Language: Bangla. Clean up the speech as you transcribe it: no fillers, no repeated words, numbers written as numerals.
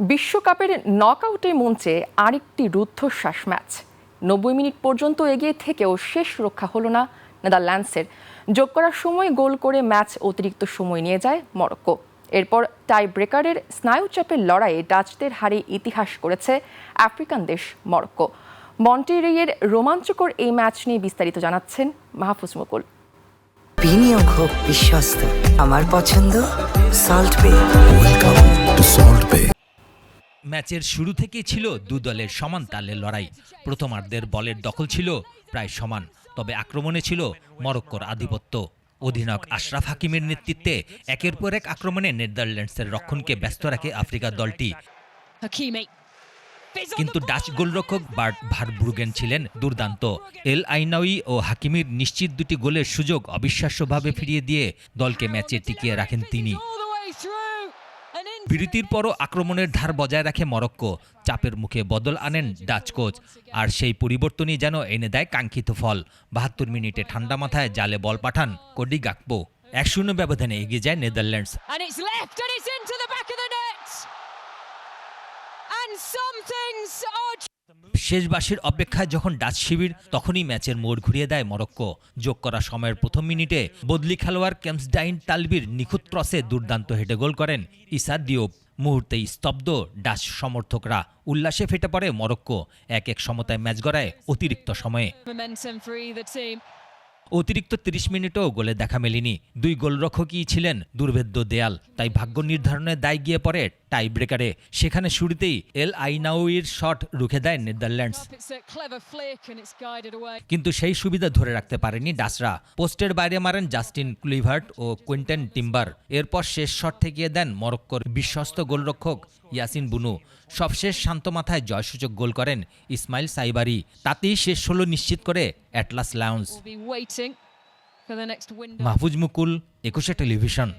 বিশ্বকাপের নকআউটের মঞ্চে আরেকটি রুদ্ধশ্বাস ম্যাচ। ৯০ মিনিট পর্যন্ত এগিয়ে থেকেও শেষ রক্ষা হলো না নেদারল্যান্ডসের। যোগ করার সময় গোল করে ম্যাচ অতিরিক্ত সময় নিয়ে যায় মরক্কো। এরপর টাই ব্রেকারের স্নায়ুচাপের লড়াইয়ে ডাচদের হারে ইতিহাস করেছে আফ্রিকান দেশ মরক্কো। মন্টেরিয়ের রোমাঞ্চকর এই ম্যাচ নিয়ে বিস্তারিত জানাচ্ছেন মাহফুজ মুকুল। বিনিয়োগ হোক বিশ্বস্ত, আমার পছন্দ সল্ট বে। ম্যাচের শুরু থেকেই ছিল দু দলের সমান তালের লড়াই। প্রথমার্ধের বলের দখল ছিল প্রায় সমান, তবে আক্রমণে ছিল মরক্কোর আধিপত্য। অধিনায়ক আশরাফ হাকিমের নেতৃত্বে একের পর এক আক্রমণে নেদারল্যান্ডসের রক্ষণকে ব্যস্ত রাখে আফ্রিকার দলটি। কিন্তু ডাচ গোলরক্ষক বার্ট ভারব্রুগেন ছিলেন দুর্দান্ত। এল আইনাউই ও হাকিমির নিশ্চিত দুটি গোলের সুযোগ অবিশ্বাস্যভাবে ফিরিয়ে দিয়ে দলকে ম্যাচে টিকিয়ে রাখেন তিনি। বিরতির পরও আক্রমণের ধার বজায় রাখে মরক্কো। চাপের মুখে বদল আনেন ডাচ কোচ, আর সেই পরিবর্তনই যেন এনে দেয় কাঙ্ক্ষিত ফল। ৭২ মিনিটে ঠান্ডা মাথায় জালে বল পাঠান কোডি গাকপো। ১-০ ব্যবধানে এগিয়ে যায় নেদারল্যান্ডস। শেষ বাঁশির অপেক্ষায় যখন ডাচ শিবির, তখনই ম্যাচের মোড় ঘুরিয়ে দেয় মরক্কো। যোগ করা সময়ের প্রথম মিনিটে বদলি খেলোয়াড় কেমসডাইন তালবির নিখুঁত ক্রসে দুর্দান্ত হেডে গোল করেন ইসা দিওপ। মুহূর্তেই স্তব্ধ ডাচ সমর্থকরা, উল্লাসে ফেটে পড়ে মরক্কো। ১-১ সমতায় ম্যাচ গড়ায় অতিরিক্ত সময়ে। অতিরিক্ত ৩০ মিনিটেও গোলে দেখা মেলেনি। দুই গোলরক্ষকই ছিলেন দুর্ভেদ্য দেয়াল, তাই ভাগ্য নির্ধারণের দায় গিয়ে পড়ে টাই ব্রেকারে। সেখানে শুরুতেই এল আইনাউইর শট রুখে দেয় নেদারল্যান্ডস, কিন্তু সেই সুবিধা ধরে রাখতে পারেনি ডাচরা। পোস্টের বাইরে মারেন জাস্টিন ক্লুইভার্ট ও কুইন্টেন টিম্বার। এরপর শেষ শট ঠেকিয়ে দেন মরক্কোর বিশ্বস্ত গোলরক্ষক ইয়াসিন বুনু। সবশেষ শান্ত মাথায় জয়সূচক গোল করেন ইসমাইল সাইবারি। তাতেই শেষ ১৬ নিশ্চিত করে অ্যাটলাস লায়ন্স। মাহফুজ মুকুল, ২১ টেলিভিশন।